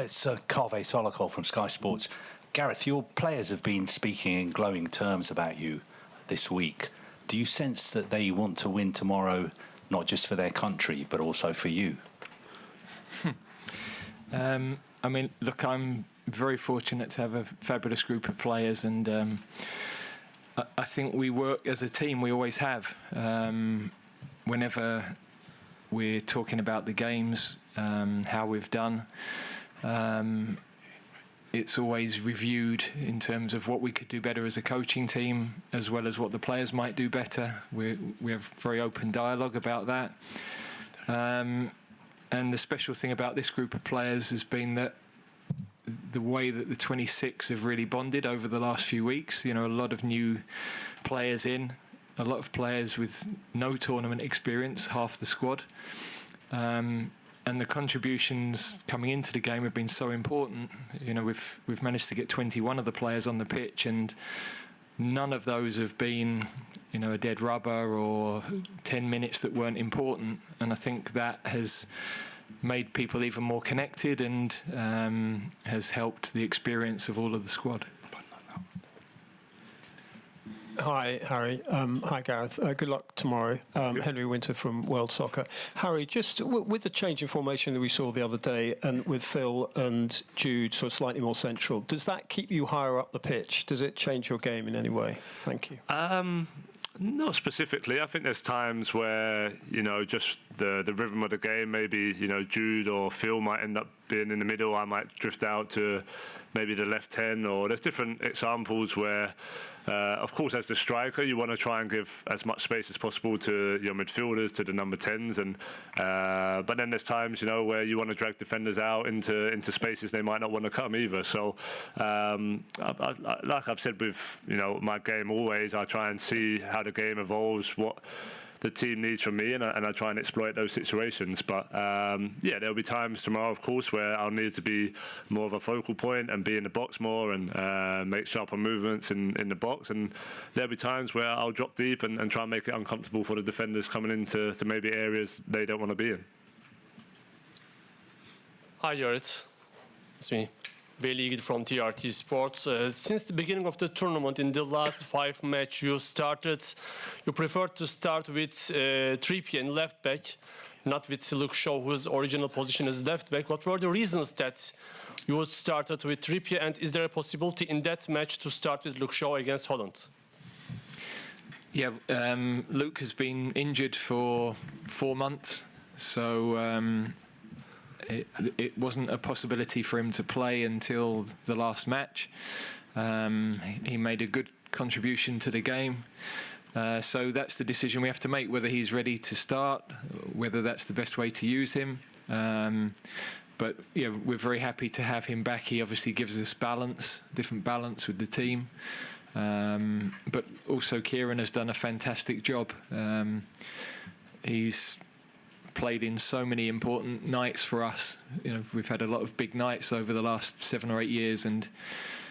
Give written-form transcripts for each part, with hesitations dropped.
Hi, it's Kaveh Solokol from Sky Sports. Gareth, your players have been speaking in glowing terms about you this week. Do you sense that they want to win tomorrow, not just for their country, but also for you? I mean, look, I'm very fortunate to have a fabulous group of players, and I think we work as a team. We always have. Whenever we're talking about the games, how we've done, it's always reviewed in terms of what we could do better as a coaching team, as well as what the players might do better. We have very open dialogue about that. And the special thing about this group of players has been that the way that the 26 have really bonded over the last few weeks, you know, a lot of new players in, a lot of players with no tournament experience, half the squad. And the contributions coming into the game have been so important. You know, we've managed to get 21 of the players on the pitch, and none of those have been, you know, a dead rubber or 10 minutes that weren't important. And I think that has made people even more connected and has helped the experience of all of the squad. Hi, Harry. Hi, Gareth. Good luck tomorrow. Henry Winter from World Soccer. Harry, just with the change in formation that we saw the other day, and with Phil and Jude sort of slightly more central, does that keep you higher up the pitch? Does it change your game in any way? Thank you. Not specifically. I think there's times where, you know, just the rhythm of the game, maybe, you know, Jude or Phil might end up being in the middle. I might drift out to maybe the left 10, or there's different examples where, of course, as the striker, you want to try and give as much space as possible to your midfielders, to the number 10s, and but then there's times, you know, where you want to drag defenders out into spaces they might not want to come either. So, like I've said with, you know, my game always, I try and see how the game evolves, what the team needs from me, and I try and exploit those situations. But yeah, there'll be times tomorrow, of course, where I'll need to be more of a focal point and be in the box more and make sharper movements in the box. And there'll be times where I'll drop deep and try and make it uncomfortable for the defenders coming into maybe areas they don't want to be in. Hi, Gareth. It's me. Veli from TRT Sports. Since the beginning of the tournament, in the last 5 matches, you preferred to start with Trippier in left back, not with Luke Shaw, whose original position is left back. What were the reasons that you started with Trippier, and is there a possibility in that match to start with Luke Shaw against Holland? Yeah, Luke has been injured for 4 months, so it wasn't a possibility for him to play until the last match. He made a good contribution to the game. So that's the decision we have to make, whether he's ready to start, whether that's the best way to use him. But yeah, we're very happy to have him back. He obviously gives us balance, different balance with the team. But also Kieran has done a fantastic job. He's played in so many important nights for us. You know, we've had a lot of big nights over the last 7 or 8 years, and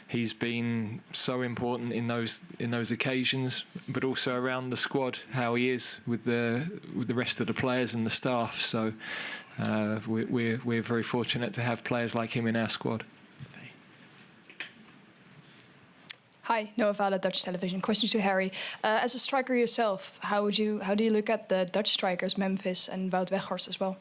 he's been so important in those occasions, but also around the squad, how he is with the rest of the players and the staff. So we're very fortunate to have players like him in our squad. Hi, Noah Vada, Dutch television. Question to Harry. As a striker yourself, how do you look at the Dutch strikers, Memphis and Wout Weghorst as well?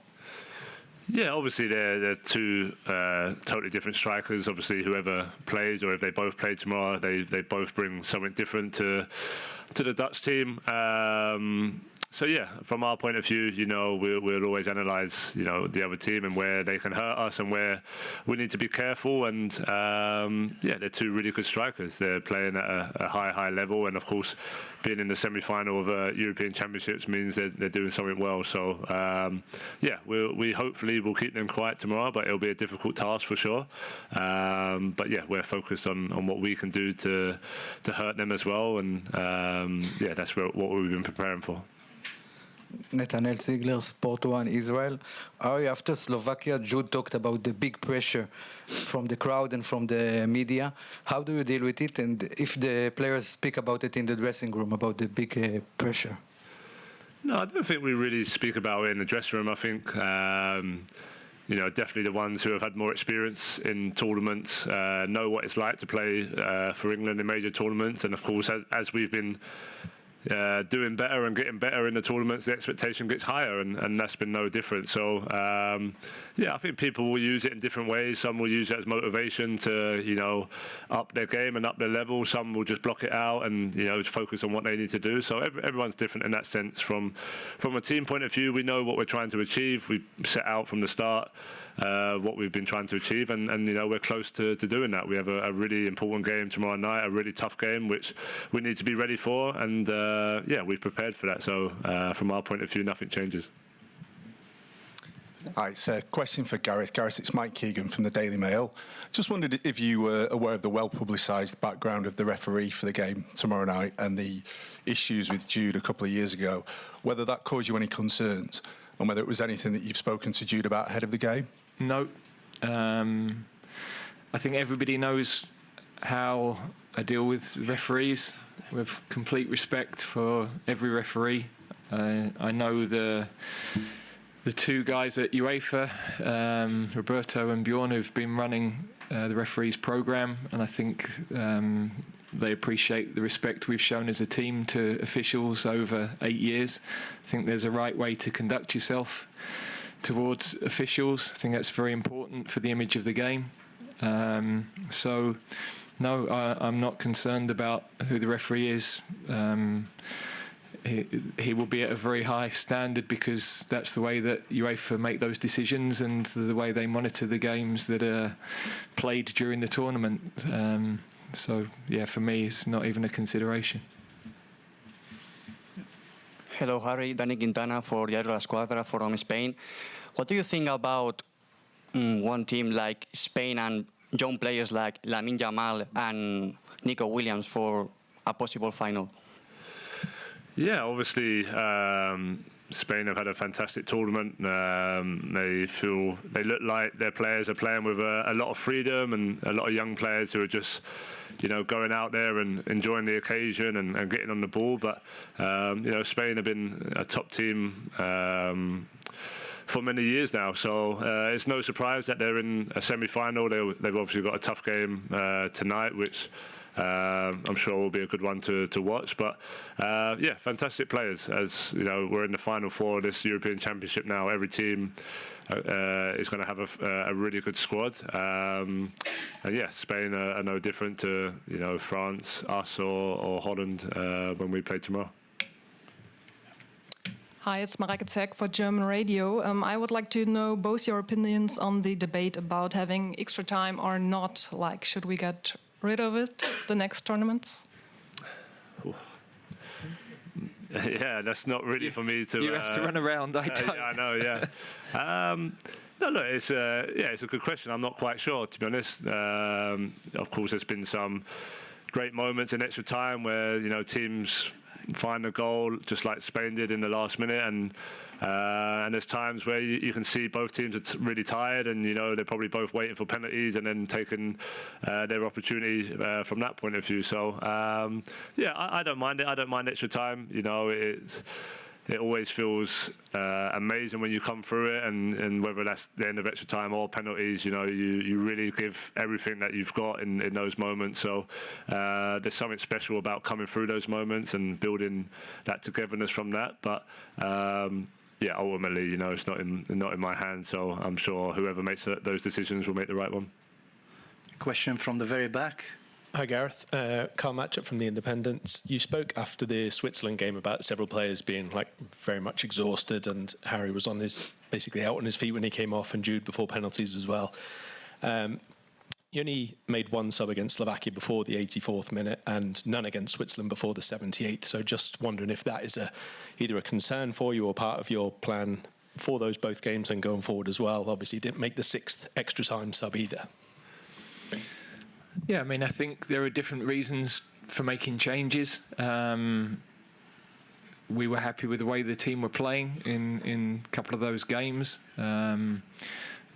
Yeah, obviously they're two totally different strikers. Obviously, whoever plays, or if they both play tomorrow, they both bring something different to the Dutch team. So yeah, from our point of view, you know, we'll always analyse, you know, the other team and where they can hurt us and where we need to be careful. And yeah, they're two really good strikers. They're playing at a high level, and of course, being in the semi-final of European Championships means they're doing something well. So yeah, we hopefully will keep them quiet tomorrow, but it'll be a difficult task for sure. But yeah, we're focused on what we can do to hurt them as well, and yeah, that's what we've been preparing for. Nathaniel Ziegler, Sport 1 Israel. Ari, after Slovakia, Jude talked about the big pressure from the crowd and from the media. How do you deal with it? And if the players speak about it in the dressing room, about the big pressure? No, I don't think we really speak about it in the dressing room. I think, definitely the ones who have had more experience in tournaments, know what it's like to play for England in major tournaments. And of course, as we've been doing better and getting better in the tournaments, the expectation gets higher, and that's been no different. So I think people will use it in different ways. Some will use it as motivation to up their game and up their level. Some will just block it out and focus on what they need to do. So everyone's different in that sense. From a team point of view, we know what we're trying to achieve. We set out from the start what we've been trying to achieve, and we're close to doing that. We have a really important game tomorrow night, a really tough game which we need to be ready for, and we've prepared for that. So from our point of view, nothing changes. Hi, it's a question for Gareth. Gareth, it's Mike Keegan from the Daily Mail. Just wondered if you were aware of the well-publicised background of the referee for the game tomorrow night and the issues with Jude a couple of years ago, whether that caused you any concerns and whether it was anything that you've spoken to Jude about ahead of the game? No. I think everybody knows how I deal with referees. With complete respect for every referee. I know the two guys at UEFA, Roberto and Bjorn, who've been running the referees programme, and I think they appreciate the respect we've shown as a team to officials over 8 years. I think there's a right way to conduct yourself towards officials. I think that's very important for the image of the game. No, I'm not concerned about who the referee is. He will be at a very high standard because that's the way that UEFA make those decisions and the way they monitor the games that are played during the tournament. For me, it's not even a consideration. Hello, Harry. Dani Quintana for Diario La Squadra from Spain. What do you think about one team like Spain and young players like Lamine Yamal and Nico Williams for a possible final? Yeah, obviously Spain have had a fantastic tournament. They look like their players are playing with a lot of freedom, and a lot of young players who are just going out there and enjoying the occasion and getting on the ball. But Spain have been a top team for many years now, so it's no surprise that they're in a semi-final. They've obviously got a tough game tonight, which I'm sure will be a good one to watch. But fantastic players. As we're in the final four of this European Championship now. Every team is going to have a really good squad. Spain are no different to France, us, or Holland when we play tomorrow. Hi, it's Mareike Zek for German Radio. I would like to know both your opinions on the debate about having extra time or not. Like, should we get rid of it the next tournaments? Yeah, that's not really for me to. You have to run around. I don't. I know. Yeah. No, look, it's a good question. I'm not quite sure, to be honest. Of course, there's been some great moments in extra time where teams find a goal just like Spain did in the last minute, and there's times where you can see both teams are really tired, and they're probably both waiting for penalties and then taking their opportunity from that point of view. So I don't mind it. I don't mind extra time. It always feels amazing when you come through it, and whether that's the end of extra time or penalties, you really give everything that you've got in those moments. So there's something special about coming through those moments and building that togetherness from that. But ultimately, it's not in my hands. So I'm sure whoever makes those decisions will make the right one. Question from the very back. Hi Gareth, Carl Matchett from The Independent. You spoke after the Switzerland game about several players being very much exhausted, and Harry was basically out on his feet when he came off, and Jude before penalties as well. You only made one sub against Slovakia before the 84th minute and none against Switzerland before the 78th. So just wondering if that is either a concern for you or part of your plan for those both games and going forward as well. Obviously, you didn't make the 6th extra time sub either. Yeah, I think there are different reasons for making changes. We were happy with the way the team were playing in a couple of those games. There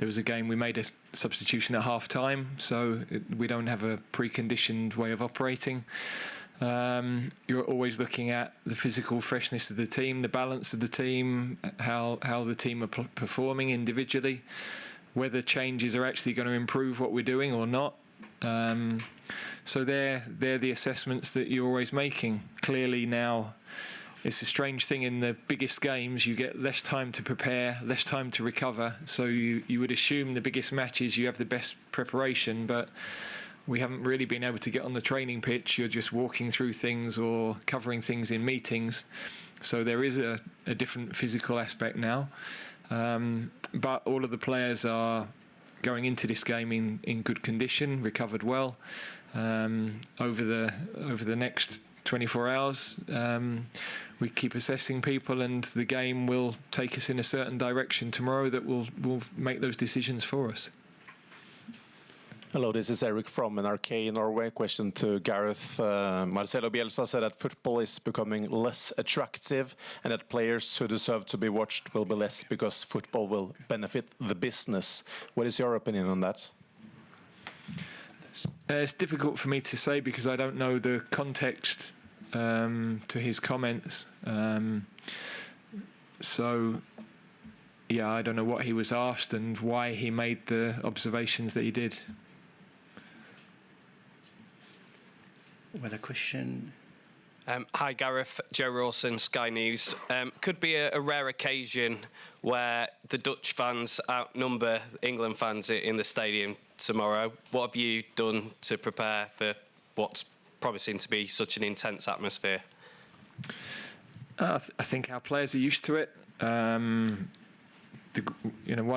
was a game we made a substitution at half-time, so we don't have a preconditioned way of operating. You're always looking at the physical freshness of the team, the balance of the team, how the team are performing individually. whether changes are actually going to improve what we're doing or not. So they're the assessments that you're always making. Clearly now, it's a strange thing in the biggest games, you get less time to prepare, less time to recover. So you would assume the biggest matches you have the best preparation, but we haven't really been able to get on the training pitch. You're just walking through things or covering things in meetings. So there is a different physical aspect now. But all of the players are going into this game in good condition, recovered well. Over the next 24 hours, we keep assessing people, and the game will take us in a certain direction tomorrow that will make those decisions for us. Hello, this is Eric from NRK Norway. Question to Gareth. Marcelo Bielsa said that football is becoming less attractive and that players who deserve to be watched will be less because football will benefit the business. What is your opinion on that? It's difficult for me to say because I don't know the context to his comments. So, yeah, I don't know what he was asked and why he made the observations that he did. Well, a question. Hi, Gareth. Joe Rawson, Sky News. Could be a rare occasion where the Dutch fans outnumber England fans in the stadium tomorrow. What have you done to prepare for what's promising to be such an intense atmosphere? I think our players are used to it. One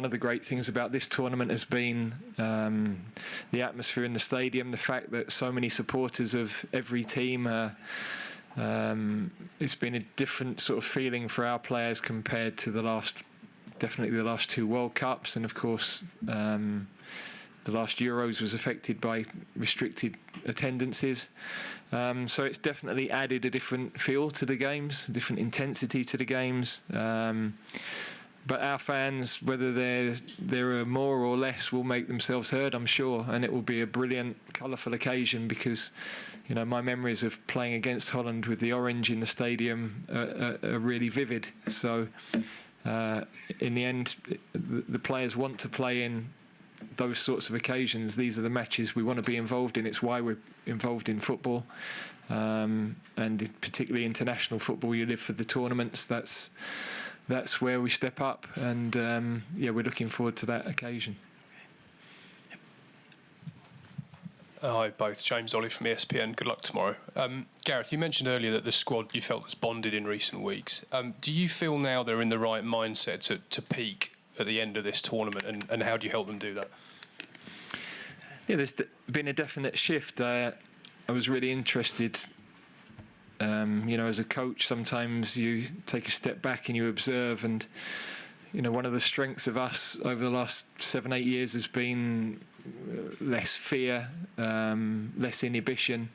of the great things about this tournament has been the atmosphere in the stadium, the fact that so many supporters of every team it's been a different sort of feeling for our players compared to the last two World Cups, and of course the last Euros was affected by restricted attendances. So it's definitely added a different feel to the games, a different intensity to the games. But our fans, whether there are more or less, will make themselves heard, I'm sure, and it will be a brilliant, colourful occasion because, my memories of playing against Holland with the orange in the stadium are really vivid. So, in the end, the players want to play in those sorts of occasions. These are the matches we want to be involved in. It's why we're involved in football, and particularly international football. You live for the tournaments. That's where we step up, and we're looking forward to that occasion. Hi, both. James Ollie from ESPN. Good luck tomorrow. Gareth, you mentioned earlier that the squad you felt was bonded in recent weeks. Do you feel now they're in the right mindset to peak at the end of this tournament, and how do you help them do that? Yeah, there's been a definite shift. I was really interested. As a coach, sometimes you take a step back and you observe, and one of the strengths of us over the last 7-8 years has been less fear, less inhibition.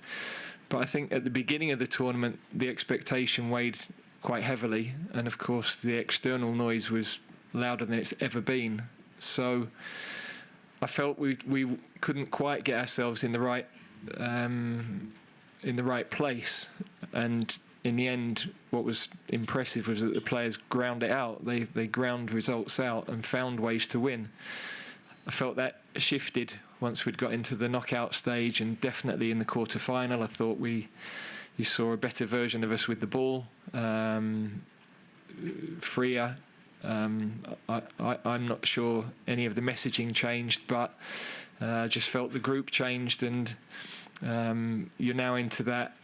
But I think at the beginning of the tournament, the expectation weighed quite heavily, and of course the external noise was louder than it's ever been. So I felt we couldn't quite get ourselves in the right place, and in the end what was impressive was that the players ground it out. They ground results out and found ways to win. I felt that shifted once we'd got into the knockout stage, and definitely in the quarter-final I thought you saw a better version of us with the ball, freer. I'm not sure any of the messaging changed, but I just felt the group changed, and you're now into that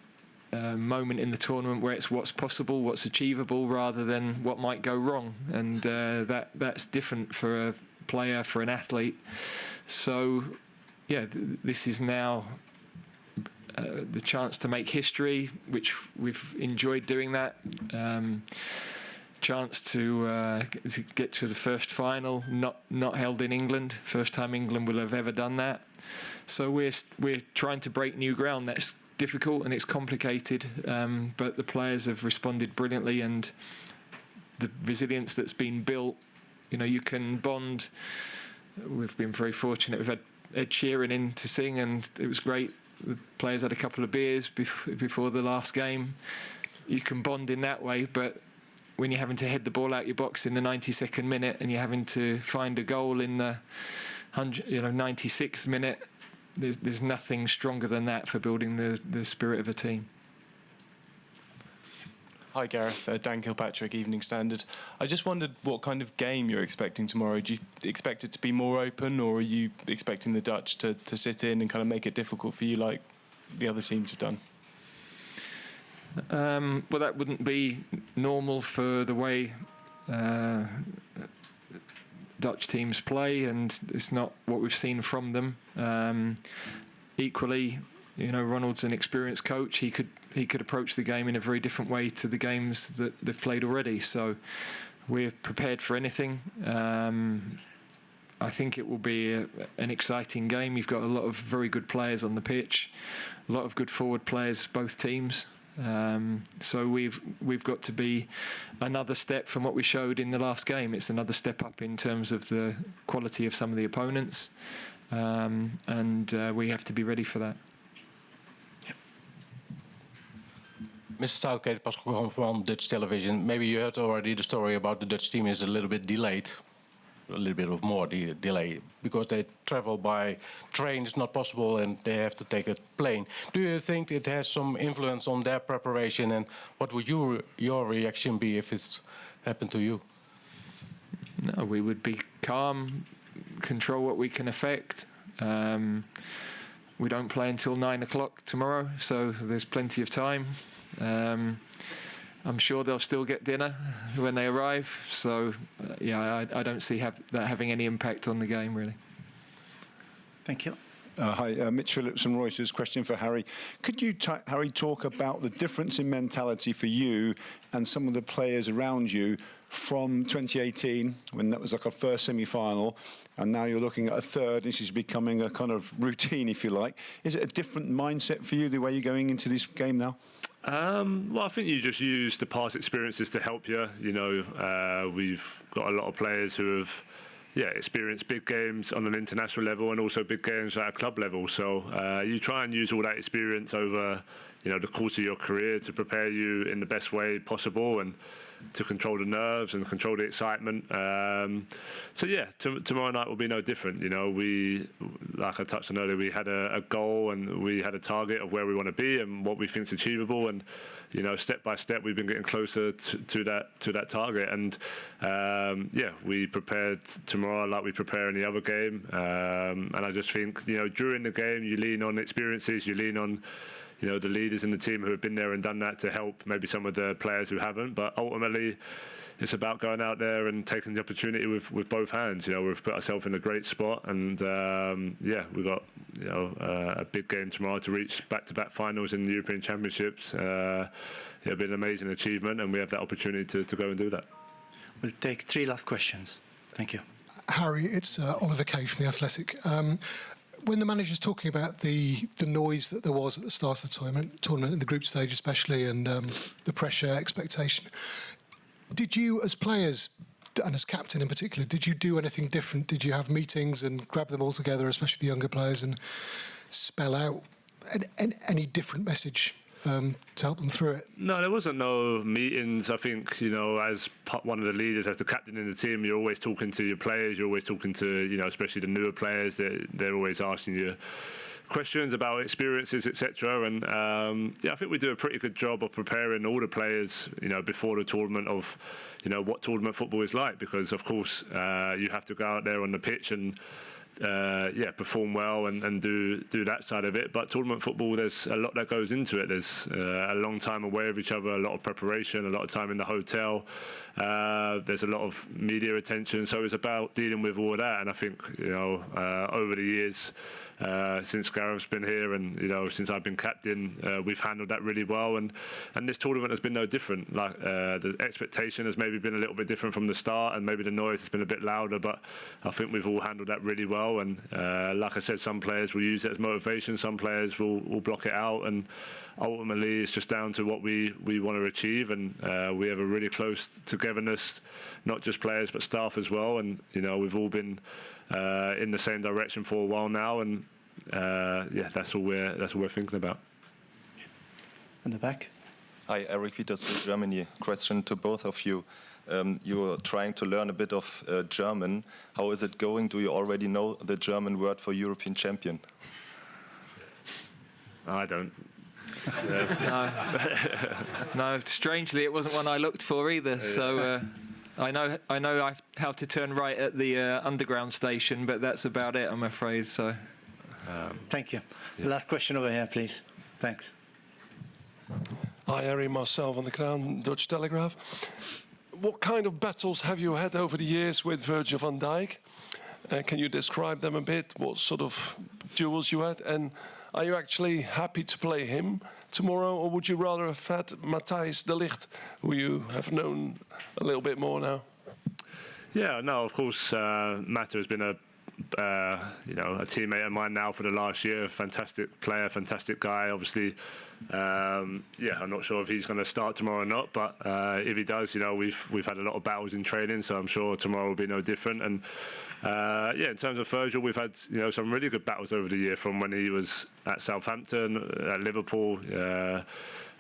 moment in the tournament where it's what's possible, what's achievable, rather than what might go wrong, and that's different for a player, for an athlete. So this is now the chance to make history, which we've enjoyed doing that. Chance to get to the first final, not held in England. First time England will have ever done that. So we're trying to break new ground. That's difficult and it's complicated, but the players have responded brilliantly, and the resilience that's been built. You can bond. We've been very fortunate. We've had Ed Sheeran in to sing, and it was great. The players had a couple of beers before the last game. You can bond in that way, but when you're having to head the ball out your box in the 92nd minute and you're having to find a goal in the 96th minute, there's nothing stronger than that for building the spirit of a team. Hi Gareth, Dan Kilpatrick, Evening Standard. I just wondered what kind of game you're expecting tomorrow. Do you expect it to be more open, or are you expecting the Dutch to sit in and kind of make it difficult for you like the other teams have done? Well, that wouldn't be normal for the way Dutch teams play, and it's not what we've seen from them. Equally, Ronald's an experienced coach. He could approach the game in a very different way to the games that they've played already. So we're prepared for anything. I think it will be an exciting game. You've got a lot of very good players on the pitch, a lot of good forward players, both teams. So we've got to be another step from what we showed in the last game. It's another step up in terms of the quality of some of the opponents, and we have to be ready for that. Mr. Southgate, Pascal from Dutch television. Maybe you heard already the story about the Dutch team is a little bit delayed, a little bit of more delay, because they travel by train. It's not possible, and they have to take a plane. Do you think it has some influence on their preparation, and what would your reaction be if it's happened to you? No, we would be calm, control what we can affect. We don't play until 9 o'clock tomorrow, so there's plenty of time. I'm sure they'll still get dinner when they arrive. So, I don't see that having any impact on the game, really. Thank you. Hi, Mitch Phillips from Reuters. Question for Harry. Could you, Harry, talk about the difference in mentality for you and some of the players around you from 2018, when that was like a first semi-final, and now you're looking at a third, this is becoming a kind of routine, if you like. Is it a different mindset for you, the way you're going into this game now? Well, I think you just use the past experiences to help you. We've got a lot of players who have experienced big games on an international level and also big games at a club level. So you try and use all that experience over the course of your career to prepare you in the best way possible and to control the nerves and control the excitement. Tomorrow night will be no different. We, like I touched on earlier, we had a goal and we had a target of where we want to be and what we think is achievable. And step by step, we've been getting closer to that target. And we prepared tomorrow like we prepare any other game. And I just think during the game, you lean on experiences, you lean on the leaders in the team who have been there and done that to help maybe some of the players who haven't. But ultimately, it's about going out there and taking the opportunity with both hands. We've put ourselves in a great spot, and we've got a big game tomorrow to reach back-to-back finals in the European Championships. It'll be an amazing achievement, and we have that opportunity to go and do that. We'll take 3 last questions. Thank you. Harry, it's Oliver Kay from The Athletic. When the manager's talking about the noise that there was at the start of the tournament in the group stage especially, and the pressure, expectation, did you as players, and as captain in particular, did you do anything different? Did you have meetings and grab them all together, especially the younger players, and spell out any different message to help them through it? No, there wasn't no meetings. I think, as one of the leaders, as the captain in the team, you're always talking to your players, you're always talking to, especially the newer players, they're always asking you questions about experiences, etc. And I think we do a pretty good job of preparing all the players, before the tournament of, what tournament football is like, because of course you have to go out there on the pitch and perform well and do that side of it. But tournament football, there's a lot that goes into it. There's a long time away of each other, a lot of preparation, a lot of time in the hotel. There's a lot of media attention. So it's about dealing with all of that. And I think, over the years, since Gareth's been here and, since I've been captain, we've handled that really well. And this tournament has been no different. Like the expectation has maybe been a little bit different from the start, and maybe the noise has been a bit louder, but I think we've all handled that really well. And like I said, some players will use it as motivation, some players will block it out, and ultimately it's just down to what we want to achieve. And we have a really close togetherness, not just players but staff as well. And we've all been in the same direction for a while now, and that's all we're thinking about. In the back. Hi, Eric Peters from Germany. Question to both of you. You are trying to learn a bit of German. How is it going? Do you already know the German word for European champion? I don't. No, strangely, it wasn't one I looked for either. So I know how to turn right at the underground station, but that's about it, I'm afraid. So. Thank you. The last question over here, please. Thanks. Hi, Harry, Marcel van der Kraan, Dutch Telegraph. What kind of battles have you had over the years with Virgil van Dijk? Can you describe them a bit? What sort of duels you had? And are you actually happy to play him tomorrow, or would you rather have had Matthijs de Ligt, who you have known a little bit more now? Yeah, no, of course, Mata has been a teammate of mine now for the last year. Fantastic player, fantastic guy. Obviously, I'm not sure if he's going to start tomorrow or not, but if he does, we've had a lot of battles in training, so I'm sure tomorrow will be no different. And in terms of Virgil, we've had some really good battles over the year, from when he was at Southampton, at Liverpool.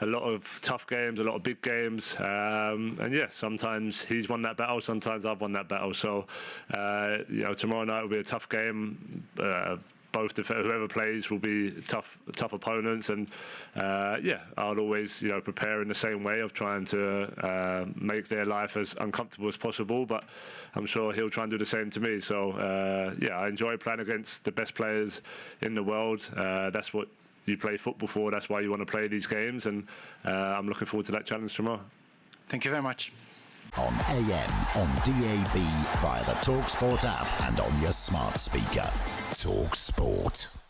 A lot of tough games, a lot of big games, sometimes he's won that battle, sometimes I've won that battle. So, tomorrow night will be a tough game. Whoever plays will be tough opponents, and I'll always prepare in the same way of trying to make their life as uncomfortable as possible. But I'm sure he'll try and do the same to me. So I enjoy playing against the best players in the world. That's what you play football for. That's why you want to play these games, and I'm looking forward to that challenge tomorrow. Thank you very much. On AM, on DAB, via the talkSPORT app and on your smart speaker. talkSPORT.